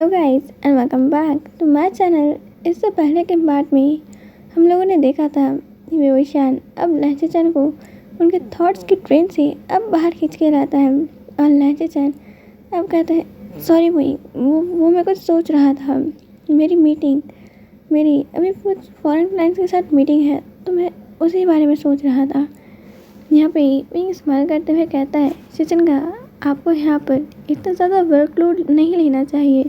Hello guys and welcome back to my channel. इससे पहले के पार्ट में हम लोगों ने देखा था कि विवेशान अब लहचे-चैन को उनके थॉट्स की ट्रेन से अब बाहर खींच के लाता है और लहचे-चैन अब कहते हैं सॉरी वो मैं कुछ सोच रहा था। मेरी अभी कुछ फॉरेन क्लाइंट्स के साथ मीटिंग है तो मैं उसी बारे में सोच रहा था। यहाँ पे विंग स्माइल करते हुए कहता है शिचिनगा, आपको यहाँ पर इतना ज़्यादा वर्कलोड नहीं लेना चाहिए।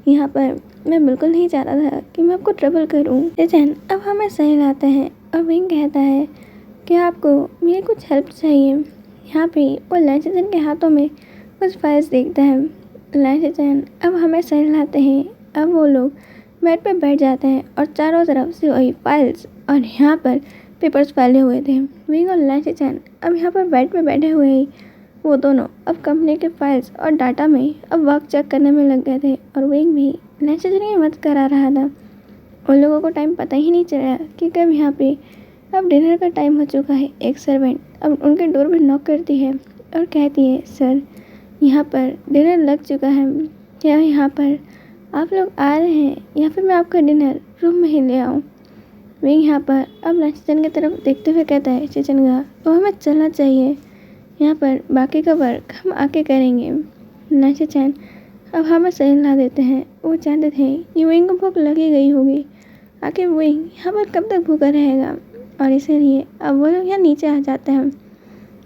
यहाँ पर मैं बिल्कुल नहीं चाहता था कि मैं आपको ट्रबल करूँ। शिचिन अब हमें सही लाते हैं और विंग कहता है कि आपको मेरी कुछ हेल्प चाहिए। यहाँ पे वो लहचे-चैन के हाथों में कुछ फाइल्स देखता है। लहचे-चैन अब हमें सही लाते हैं। अब वो लोग बेड पे बैठ जाते हैं और चारों तरफ से वही फाइल्स और यहाँ पर पेपर्स फैले हुए थे। विंग और लहचे-चैन अब यहाँ पर बेड पे बैठे हुए ही वो दोनों अब कंपनी के फाइल्स और डाटा में अब वर्क चेक करने में लग गए थे और विंग भी लहचे-चैन की मदद करा रहा था। उन लोगों को टाइम पता ही नहीं चला कि कब यहाँ पे अब डिनर का टाइम हो चुका है। एक सर्वेंट अब उनके डोर पे नॉक करती है और कहती है सर, यहाँ पर डिनर लग चुका है, क्या यहाँ पर आप लोग आ रहे हैं या फिर मैं आपका डिनर रूम में ही ले आऊँ। विंग यहाँ पर अब लहचे-चैन की तरफ देखते हुए कहता है शिचिनगा, तो हमें चलना चाहिए, यहाँ पर बाकी का वर्क हम आके करेंगे। लहचे-चैन अब हमें सही ला देते हैं। वो चाहते थे कि विंग को भूख लगी गई होगी, आखिर विंग यहाँ पर कब तक भूखा रहेगा, और इसीलिए अब वो लोग यहाँ नीचे आ जाते हैं।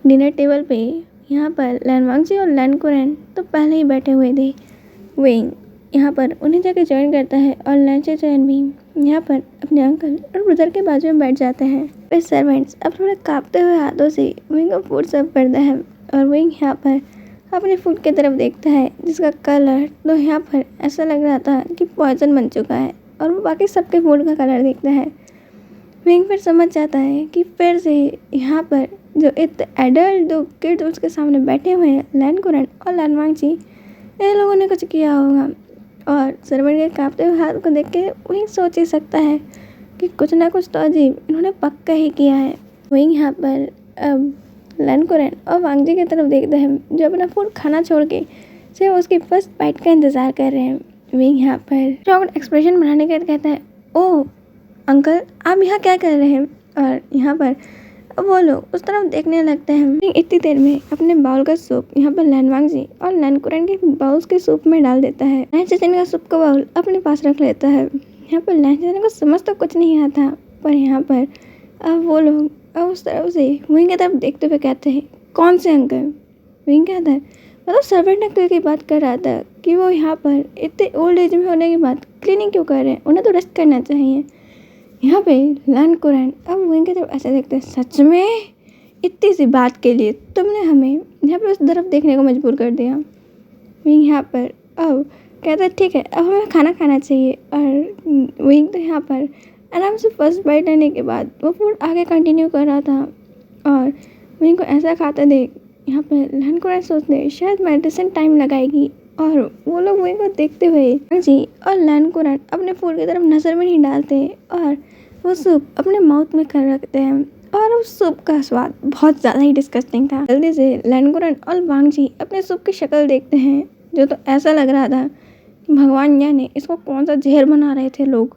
डिनर टेबल पे यहाँ पर लैनवांगजी और लैनकुरैन तो पहले ही बैठे हुए थे। विंग यहाँ पर उन्हें जाके ज्वाइन करता है और लहचे-चैन भी यहाँ पर अपने अंकल और ब्रदर के बाजू में बैठ जाते हैं। फिर सर्वेंट्स अब थोड़े कांपते हुए हाथों से विंग को फूड सर्व करता है और विंग यहाँ पर अपने फूड की तरफ देखता है जिसका कलर तो यहाँ पर ऐसा लग रहा था कि पॉइजन बन चुका है, और वो बाकी सबके फूड का कलर देखता है। विंग फिर समझ जाता है कि फिर से यहाँ पर जो एडल्ट दो किड्स उसके सामने बैठे हुए हैं, लैनकुरैन और लैनवांगजी, इन लोगों ने कुछ किया होगा। और सर्वेंट के कांपते हुए हाथ को देख के वही सोच ही सकता है कि कुछ ना कुछ तो अजीब इन्होंने पक्का ही किया है। वहीं यहाँ पर अब लैनकुरैन और वांगजी की तरफ देखते हैं जो अपना फूड खाना छोड़ के सिर्फ उसकी फर्स्ट बाइट का इंतज़ार कर रहे हैं। वहीं यहाँ पर शॉक्ड एक्सप्रेशन बनाने के बाद कहता है ओह अंकल, आप यहाँ क्या कर रहे हैं। और यहाँ पर वो लोग उस तरफ देखने लगते हैं। इतनी देर में अपने बाउल का सूप यहाँ पर लैनवांगजी और लैनकुरैन के बाउल्स के सूप में डाल देता है। लहचे-चैन का सूप का बाउल अपने पास रख लेता है। यहाँ पर लहचे-चैन को समझ तो कुछ नहीं आता, पर यहाँ पर अब वो लोग अब उस तरफ से विंग की तरफ देखते हुए कहते हैं कौन से अंकल। विंग कहता है मतलब सर्वेंट अंकल की बात कर रहा था कि वो यहाँ पर इतने ओल्ड एज में होने के बाद क्लीनिंग क्यों कर रहे हैं, उन्हें तो रेस्ट करना चाहिए। यहाँ पे लैनकुरैन अब विंग की तरफ ऐसे देखते हैं, सच में इतनी सी बात के लिए तुमने हमें यहाँ पे उस तरफ देखने को मजबूर कर दिया। विंग यहाँ पर अब कहता है ठीक है, अब हमें खाना खाना चाहिए। और विंग तो यहाँ पर आराम से फर्स्ट बाइट लेने के बाद वो फूड आगे कंटिन्यू कर रहा था। और विंग को ऐसा खाता देख यहाँ पर लैनकुरैन सोचते शायद मेडिसिन टाइम लगाएगी, और वो लोग विंग को देखते हुए जी और लैनकुरैन अपने फूड की तरफ नज़र भी नहीं डालते और वो सूप अपने माउथ में कर रखते हैं। और उस सूप का स्वाद बहुत ज़्यादा ही डिस्गस्टिंग था। जल्दी से लैनकुरैन और वांगजी अपने सूप की शक्ल देखते हैं जो तो ऐसा लग रहा था कि भगवान जाने इसको कौन सा जहर बना रहे थे लोग।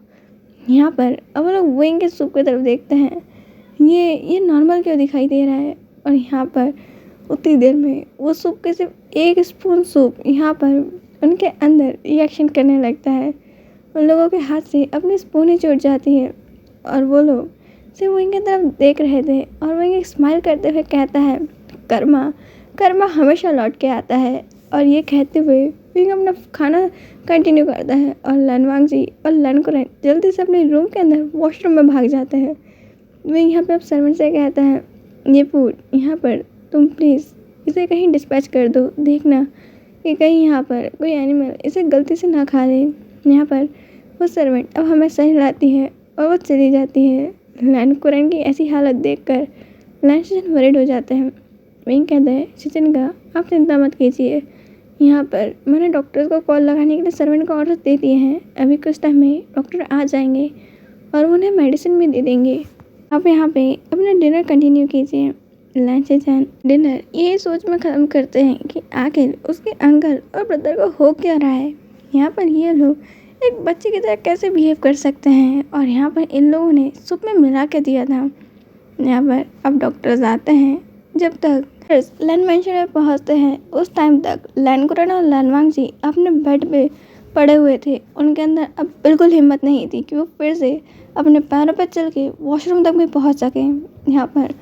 यहाँ पर अब वो लोग विंग के सूप की तरफ देखते हैं, ये नॉर्मल क्यों दिखाई दे रहा है। और यहाँ पर उतनी देर में वो सूप के सिर्फ एक स्पून सूप यहाँ पर उनके अंदर रिएक्शन करने लगता है। उन लोगों के हाथ से अपनी स्पून ही छूट जाती है और वो लोग सिर्फ विंग की तरफ देख रहे थे। और विंग एक स्माइल करते हुए कहता है कर्मा हमेशा लौट के आता है। और ये कहते हुए विंग अपना खाना कंटिन्यू करता है और लैनवांगजी और लैनकुरैन जल्दी से अपने रूम के अंदर वॉशरूम में भाग जाते हैं। विंग यहाँ पर अब सर्वेंट से कहता है ये फूड यहाँ पर तुम प्लीज़ इसे कहीं डिस्पैच कर दो, देखना कि कहीं यहाँ पर कोई एनिमल इसे गलती से ना खा ले। यहाँ पर वो सर्वेंट अब हमें सही लाती है और वो चली जाती है। लैनकुरैन की ऐसी हालत देखकर लैनचे-चैन वरीड हो जाते हैं। विंग कहता है शिचिनगा, आप चिंता मत कीजिए, यहाँ पर मैंने डॉक्टर्स को कॉल लगाने के लिए सर्वेंट को ऑर्डर दे दिए हैं। अभी कुछ टाइम में डॉक्टर आ जाएंगे और उन्हें मेडिसिन भी दे देंगे। आप यहाँ पे अपना डिनर कंटिन्यू कीजिए। लैनचे-चैन डिनर यही सोच में ख़त्म करते हैं कि आखिर उसके अंकल और ब्रदर को हो क्या रहा है। यहाँ पर ये लोग एक बच्चे की तरह कैसे बिहेव कर सकते हैं, और यहाँ पर इन लोगों ने सूप में मिला के दिया था। यहाँ पर अब डॉक्टर्स आते हैं। जब तक लैन मेंशन में पहुँचते हैं उस टाइम तक लैनकुरन और लैनवांग जी अपने बेड पे पड़े हुए थे। उनके अंदर अब बिल्कुल हिम्मत नहीं थी कि वो फिर से अपने पैरों पर चल के वॉशरूम तक भी पहुँच सकें। यहाँ पर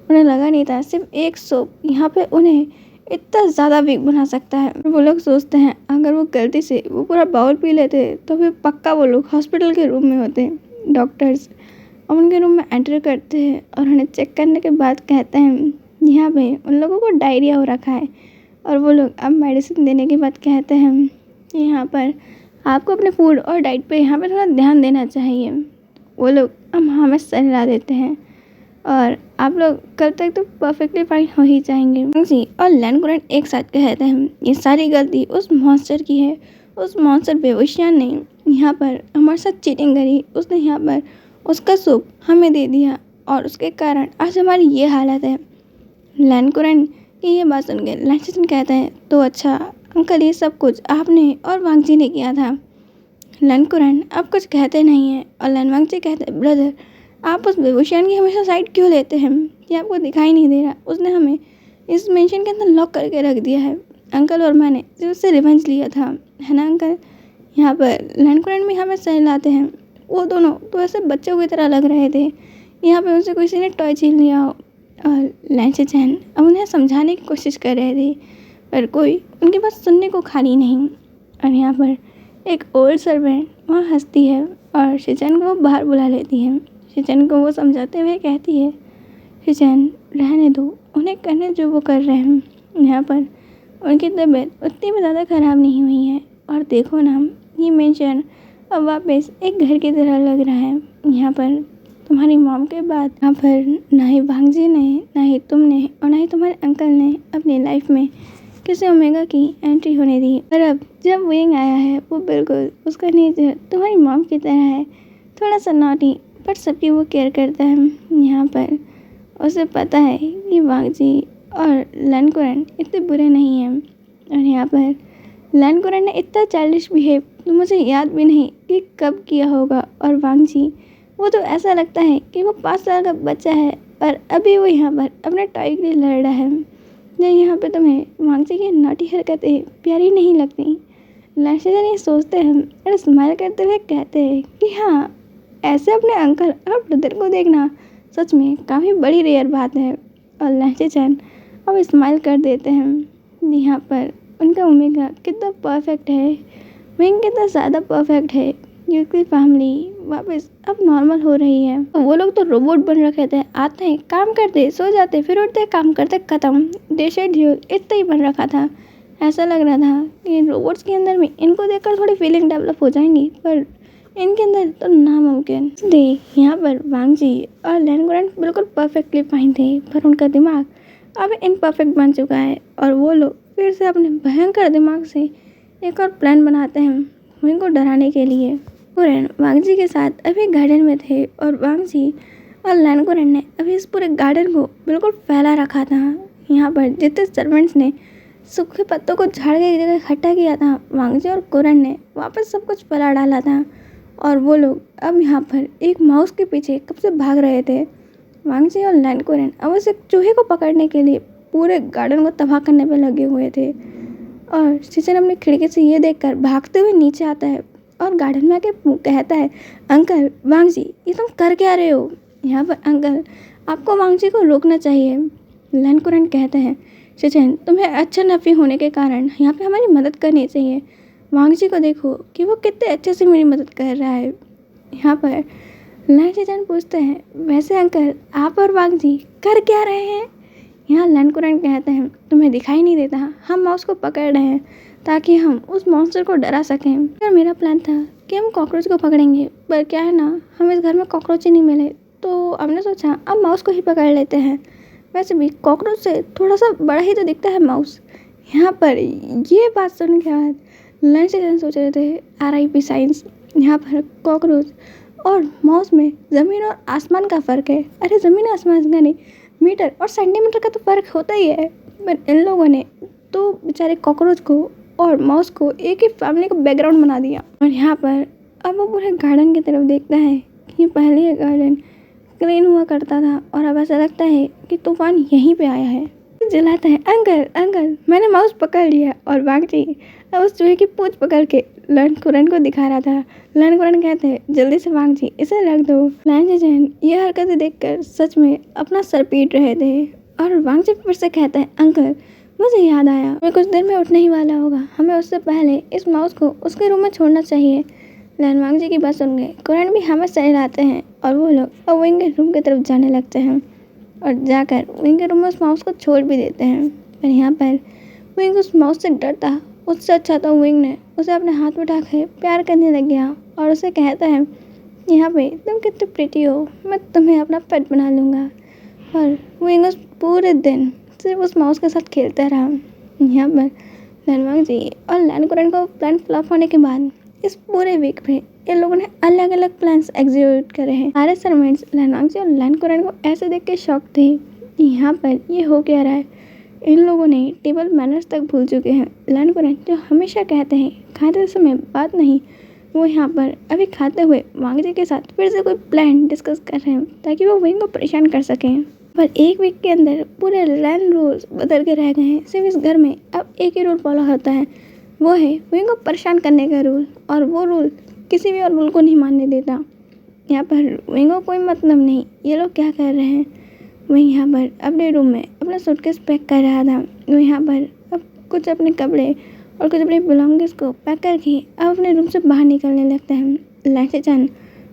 उन्हें लगा नहीं था सिर्फ एक सूप यहाँ पे उन्हें इतना ज़्यादा वीक बना सकता है। वो लोग सोचते हैं अगर वो गलती से वो पूरा बाउल पी लेते तो फिर पक्का वो लोग हॉस्पिटल के रूम में होते। डॉक्टर्स अब उनके रूम में एंटर करते हैं और उन्हें चेक करने के बाद कहते हैं यहाँ पे उन लोगों को डायरिया हो रखा है। और वो लोग अब मेडिसिन देने के बाद कहते हैं कि यहाँ पर आपको अपने फूड और डाइट पे यहाँ पे थोड़ा ध्यान देना चाहिए। वो लोग अब हमें सलाह देते हैं और आप लोग कल तक तो परफेक्टली फाइन हो ही जाएंगे। जी और लैनकुरन एक साथ कहते हैं ये सारी गलती उस मॉन्स्टर की है। उस मॉन्स्टर बेवशियान ने यहाँ पर हमारे साथ चीटिंग करी। उसने यहाँ पर उसका सूप हमें दे दिया और उसके कारण आज हमारी ये हालत है। लैनकुरन की ये बात सुन के लैनचेचन कहते हैं तो अच्छा अंकल ये सब कुछ आपने और वांगजी ने किया था। लैनकुरन अब कुछ कहते नहीं हैं और लैनवांगजी कहते हैं ब्रदर आप उस बेवशियान की हमेशा साइड क्यों लेते हैं? ये आपको दिखाई नहीं दे रहा? उसने हमें इस मेंशन के अंदर लॉक करके रख दिया है। अंकल और मैंने जो उससे रिवेंज लिया था, है ना अंकल? यहाँ पर लैनकुरन भी हमें सहलाते हैं। वो दोनों तो ऐसे बच्चों की तरह लग रहे थे, यहाँ पे उनसे किसी ने टॉय छीन लिया हो। और लैनचेचन अब उन्हें समझाने की कोशिश कर रहे थे पर कोई उनकी बात सुनने को खाली नहीं। और यहाँ पर एक ओल्ड सर्वेंट वहाँ हंसती है और शिचन को वो बाहर बुला लेती है। शिचन को वो समझाते हुए कहती है शिचन रहने दो, उन्हें करने जो वो कर रहे हैं। यहाँ पर उनकी तबीयत उतनी भी ज़्यादा ख़राब नहीं हुई है। और देखो ना ये मेंशन अब वापस एक घर की तरह लग रहा है। यहाँ पर तुम्हारी मॉम के बाद यहाँ पर ना ही वांगजी ने, ना ही तुमने और ना ही तुम्हारे अंकल ने अपनी लाइफ में किसी ओमेगा की एंट्री होने दी। पर अब जब विंग आया है वो बिल्कुल उसका नेचर तुम्हारी मॉम की तरह है, थोड़ा सा नॉटी पर सबकी वो केयर करता है। यहाँ पर उसे पता है कि वांगजी और लैनकुरन इतने बुरे नहीं हैं। और यहाँ पर लैनकुरन ने इतना चाइल्डिश बिहेव तो मुझे याद भी नहीं कि कब किया होगा। और वांगजी वो तो ऐसा लगता है कि वो 5 साल का बच्चा है और अभी वो यहाँ पर अपने टॉय के लिए लड़ रहा है। नहीं यहाँ पे तुम्हें वांगजी की नॉटी हरकतें प्यारी नहीं लगती? लैनचेचन ये सोचते हैं और स्माइल करते हुए कहते हैं कि हाँ ऐसे अपने अंकल और ब्रदर को देखना सच में काफ़ी बड़ी रेयर बात है। और लैनचेचन अब स्माइल कर देते हैं। यहाँ पर उनका ओमेगा कितना परफेक्ट है, विंग कितना ज़्यादा परफेक्ट है कि उसकी फैमिली वापस अब नॉर्मल हो रही है। वो लोग तो रोबोट बन रखे थे, आते हैं काम करते सो जाते फिर उठते काम करते ख़त्म, डे शेड्यूल इतना ही बन रखा था। ऐसा लग रहा था कि रोबोट्स के अंदर में इनको देखकर थोड़ी फीलिंग डेवलप हो जाएंगी, पर इनके अंदर तो नामुमकिन। देख यहाँ पर वांगजी और लैनकुरन बिल्कुल परफेक्टली फाइन थे, पर उनका दिमाग अब इनपरफेक्ट बन चुका है और वो लोग फिर से अपने भयंकर दिमाग से एक और प्लान बनाते हैं विंग को डराने के लिए। कुरन वांगजी के साथ अभी गार्डन में थे और वांगजी और लैनकुरन ने अभी इस पूरे गार्डन को बिल्कुल फैला रखा था। यहाँ पर जितने सर्वेंट्स ने सूखे पत्तों को झाड़ के एक जगह इकट्ठा किया था, वांगजी और कुरन ने वापस सब कुछ फैला डाला था। और वो लोग अब यहाँ पर एक माउस के पीछे कब से भाग रहे थे। वांगजी और लैनकुरन अब उस एक चूहे को पकड़ने के लिए पूरे गार्डन को तबाह करने पर लगे हुए थे। और शिचन अपनी खिड़की से ये देखकर भागते हुए नीचे आता है और गार्डन में आके कहता है अंकल वांगजी ये तुम कर क्या रहे हो? यहाँ पर अंकल आपको वांगजी को रोकना चाहिए। लैनकुरन कहते हैं शिचन तुम्हें अच्छा नफ़ी होने के कारण यहाँ पे हमारी मदद करनी चाहिए। वांगजी को देखो कि वो कितने अच्छे से मेरी मदद कर रहा है। यहाँ पर लैनचेचन पूछते हैं वैसे अंकल आप और वांगजी कर क्या रहे हैं? यहाँ लैनकुरन कहते हैं तुम्हें दिखाई नहीं देता, हम माउस को पकड़ रहे हैं ताकि हम उस मॉन्स्टर को डरा सकें। और मेरा प्लान था कि हम कॉकरोच को पकड़ेंगे, पर क्या है ना हम इस घर में कॉकरोच ही नहीं मिले तो हमने सोचा अब माउस को ही पकड़ लेते हैं। वैसे भी कॉकरोच से थोड़ा सा बड़ा ही तो दिखता है माउस। यहाँ पर ये बात सुनने के बाद लैनचेचन सोच रहे थे RIP साइंस। यहाँ पर कॉकरोच और माउस में ज़मीन और आसमान का फ़र्क है। अरे ज़मीन आसमान का नहीं, मीटर और सेंटीमीटर का तो फ़र्क होता ही है। पर इन लोगों ने तो बेचारे कॉकरोच को और माउस को एक ही फैमिली का बैकग्राउंड बना दिया। और यहाँ पर अब वो पूरे गार्डन की तरफ देखता है कि पहले ये गार्डन ग्रीन हुआ करता था और अब ऐसा लगता है कि तूफान यहीं पे आया है। चिल्लाता है, अंकल अंकल मैंने माउस पकड़ लिया। और वांगची अब उस चूहे की पूंछ पकड़ के लैंकुरन को दिखा रहा था। लैंकुरन कहते हैं, जल्दी से वांगची इसे रख दो। लैंचेचेन ये हरकतें देखकर सच में अपना सर पीट रहे थे। और वांगची फिर से कहता है, अंकल मुझे याद आया, मैं कुछ देर में उठने ही वाला होगा, हमें उससे पहले इस माउस को उसके रूम में छोड़ना चाहिए। लैन वांगची की बात सुन गए कुरैन भी हमें सही लाते हैं और वो लोग अब विंग के रूम की तरफ जाने लगते हैं और जाकर विंग के रूम में उस माउस को छोड़ भी देते हैं। पर यहाँ पर विंग उस माउस से डरता, उससे अच्छा तो विंग ने उसे अपने हाथ में उठाकर प्यार करने लग गया और उसे कहता है, यहाँ पे तुम कितनी प्रिटी हो, मैं तुम्हें अपना पेट बना लूँगा। और विंग उस पूरे दिन सिर्फ उस माउस के साथ खेलता रहा। यहाँ पर लैन वांगची और लैन कुरैन को प्लान फ्लॉप होने के बाद इस पूरे वीक में इन लोगों ने अलग अलग प्लान्स एग्जीक्यूट करे हैं। सारे सर्वेंट्स लैन वांगची और लैन कुरैन को ऐसे देख के शॉक थे कि यहाँ पर ये हो क्या रहा है। इन लोगों ने टेबल मैनर्स तक भूल चुके हैं। लैन कुरैन जो हमेशा कहते हैं खाते समय बात नहीं, वो यहाँ पर अभी खाते हुए वांगची के साथ फिर से कोई प्लान डिस्कस कर रहे हैं ताकि वो विंग को परेशान कर सकें। पर एक वीक के अंदर पूरे लैंड रूल्स बदल के रह गए हैं। सिर्फ इस घर में अब एक ही रूल फॉलो होता है, वो है विंग को परेशान करने का रूल। और वो रूल किसी भी और रूल को नहीं मानने देता। यहाँ पर विंग को कोई मतलब नहीं ये लोग क्या कर रहे हैं। वहीं यहाँ पर अपने रूम में अपना सूटकेस पैक कर रहा था। वो यहाँ पर अब कुछ अपने कपड़े और कुछ अपने बिलोंगिंग्स को पैक करके अब अपने रूम से बाहर निकलने लगता है। लैंचेचेन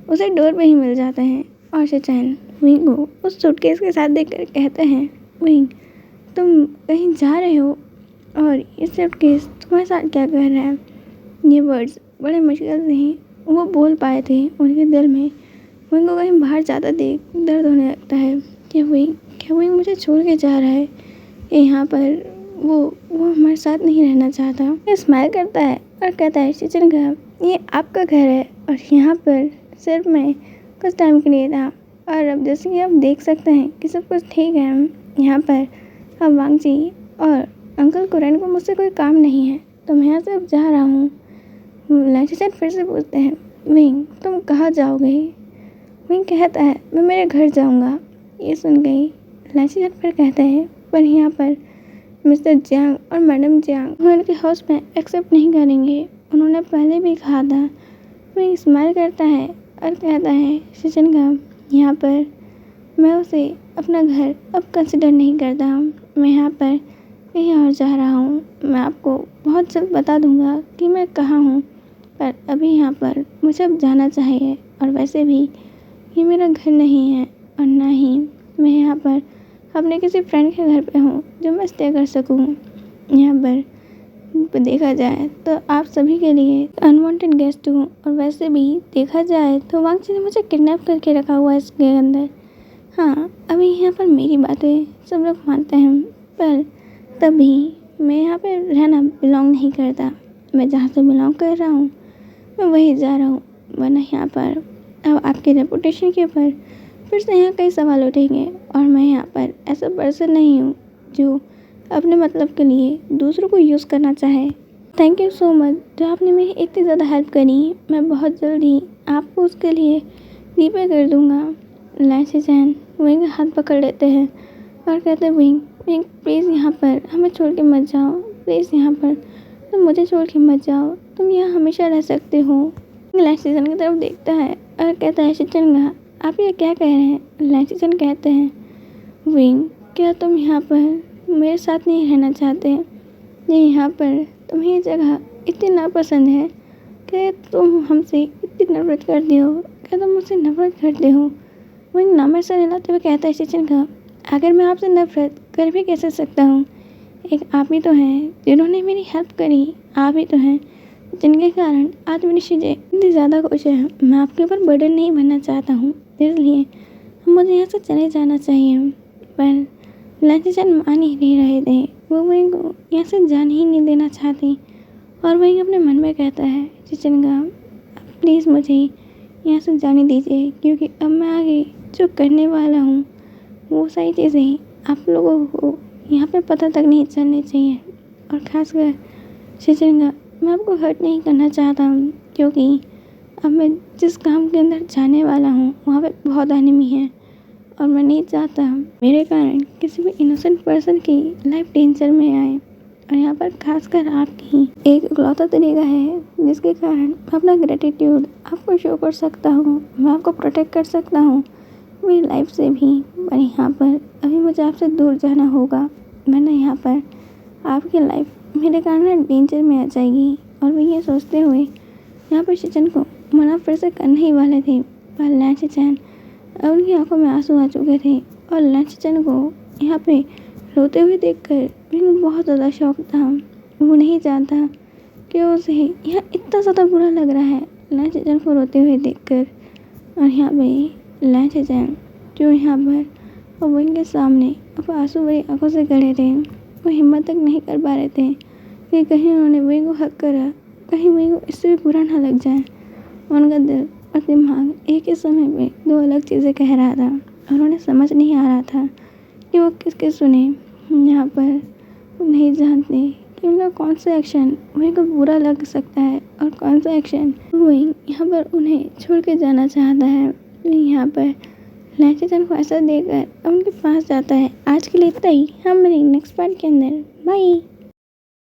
उसे डोर पे ही मिल जाता है और शेचैन विंग को उस सूटकेस के साथ देखकर कहते हैं, विंग तुम कहीं जा रहे हो और ये सूटकेस तुम्हारे साथ क्या कर रहा है। ये वर्ड्स बड़े मुश्किल से ही वो बोल पाए थे। उनके दिल में विंग को कहीं बाहर जाता देख दर्द होने लगता है कि क्या विंग मुझे छोड़ के जा रहा है, कि यहाँ पर वो हमारे साथ नहीं रहना चाहता। ये स्माइल करता है और कहता है, शेचैन का ये आपका घर है और यहाँ पर सिर्फ मैं कुछ टाइम के लिए था और अब जैसे कि आप देख सकते हैं कि सब कुछ ठीक है। यहाँ पर अब वांगची और अंकल कुरैन को मुझसे कोई काम नहीं है तो मैं यहाँ से अब जा रहा हूँ। लैंचेचेन फिर से पूछते हैं, विंग तुम कहाँ जाओगे। विंग कहता है, मैं मेरे घर जाऊँगा। ये सुन गई लैंचेचेन फिर कहते हैं, पर यहाँ पर मिस्टर जियांग और मैडम जियांग उनके हाउस में एक्सेप्ट नहीं करेंगे, उन्होंने पहले भी कहा था। विंग स्माइल करता है और कहता है, शेचैन का यहाँ पर मैं उसे अपना घर अब कंसिडर नहीं करता, मैं यहाँ पर कहीं और जा रहा हूँ। मैं आपको बहुत जल्द बता दूँगा कि मैं कहाँ हूँ, पर अभी यहाँ पर मुझे अब जाना चाहिए और वैसे भी ये मेरा घर नहीं है और ना ही मैं यहाँ पर अपने किसी फ्रेंड के घर पे हूँ जो मैं स्टे कर सकूँ। यहाँ पर देखा जाए तो आप सभी के लिए अनवांटेड गेस्ट हूँ और वैसे भी देखा जाए तो वांगची ने मुझे किडनैप करके रखा हुआ है इसके अंदर। हाँ अभी यहाँ पर मेरी बातें सब लोग मानते हैं, पर तभी मैं यहाँ पे रहना बिलोंग नहीं करता। मैं जहाँ से बिलोंग कर रहा हूँ मैं वहीं जा रहा हूँ, वरना यहाँ पर अब आपके रेपुटेशन के ऊपर फिर से यहाँ कई सवाल उठेंगे और मैं यहाँ पर ऐसा पर्सन नहीं हूँ जो अपने मतलब के लिए दूसरों को यूज़ करना चाहे। थैंक यू सो मच जो आपने मेरी इतनी ज़्यादा हेल्प करी, मैं बहुत जल्द ही आपको उसके लिए रीपे कर दूँगा। लैंचेचेन विंग का हाथ पकड़ लेते हैं और कहते हैं, विंग प्लीज़ यहाँ पर हमें छोड़ के मत जाओ, प्लीज़ यहाँ पर तुम मुझे छोड़ के मत जाओ, तुम यहाँ हमेशा रह सकते हो। लैंचेचेन की तरफ देखता है और कहता है, शेचैन का आप ये क्या कह रहे हैं। लैंचेचेन कहते हैं, विंग क्या तुम यहाँ पर मेरे साथ नहीं रहना चाहते। ये यहाँ पर तुम्हें ये जगह इतनी नापसंद है, क्या तुम हमसे इतनी नफरत करते हो, क्या तुम मुझसे नफरत करते हो। विंग नाम ऐसा हिलाते हुए कहता है, शेचैन का अगर मैं आपसे नफरत कर भी कैसे सकता हूँ, एक आप ही तो हैं जिन्होंने मेरी हेल्प करी, आप ही तो हैं जिनके कारण आज मेरी चीज़ें इतनी ज़्यादा खुश है। मैं आपके ऊपर बर्डन नहीं बनना चाहता हूँ, इसलिए मुझे यहाँ से चले जाना चाहिए। पर लैंचेचेन मान ही नहीं रहे थे, वो विंग को यहाँ से जाने ही नहीं देना चाहती और विंग अपने मन में कहता है, शेचैन का प्लीज़ मुझे यहाँ से जाने दीजिए, क्योंकि अब मैं आगे जो करने वाला हूँ वो सारी चीज़ें आप लोगों को यहाँ पे पता तक नहीं चलनी चाहिए और ख़ासकर शिशिर कहा, मैं आपको हर्ट नहीं करना चाहता हूँ क्योंकि अब मैं जिस काम के अंदर जाने वाला हूँ वहाँ पे बहुत एनिमी है और मैं नहीं चाहता मेरे कारण किसी भी इनोसेंट पर्सन की लाइफ डेंजर में आए। और यहाँ पर खासकर आपकी एक इकलौता तरीका है जिसके कारण मैं अपना ग्रेटिट्यूड आपको शो कर सकता हूँ, मैं आपको प्रोटेक्ट कर सकता हूँ मेरी लाइफ से भी। पर यहाँ पर अभी मुझे आपसे दूर जाना होगा, वरना यहाँ पर आपकी लाइफ मेरे कारण डेंजर में आ जाएगी। और वे ये सोचते हुए यहाँ पर शिचन को मना फिर से करने ही वाले थे, पर लैन शिचन अब उनकी आंखों में आंसू आ चुके थे और लैन शिचन को यहाँ पे रोते हुए देखकर विंग बहुत ज़्यादा शॉक था। वो नहीं जानता कि उसे यहाँ इतना ज़्यादा बुरा लग रहा है लैन शिचन को रोते हुए देखकर। और यहाँ पे लैन शिचन जो यहाँ पर विंग के सामने अब आंसू भरी आंखों से खड़े थे, वो हिम्मत तक नहीं कर पा रहे थे कि कहीं उन्होंने विंग को हक करा, कहीं विंग को इससे भी बुरा ना लग जाए। उनका दिल और दिमाग एक ही समय पे दो अलग चीज़ें कह रहा था और उन्हें समझ नहीं आ रहा था कि वो किसके सुने। यहाँ पर वो नहीं जानते कि उनका कौन सा एक्शन विंग को बुरा लग सकता है और कौन सा एक्शन विंग यहाँ पर उन्हें छोड़ के जाना चाहता है। यहाँ पर लैन को ऐसा देकर अब उनके पास जाता है। आज के लिए इतना ही, हम मिलेंगे नेक्स्ट पार्ट के अंदर। बाय।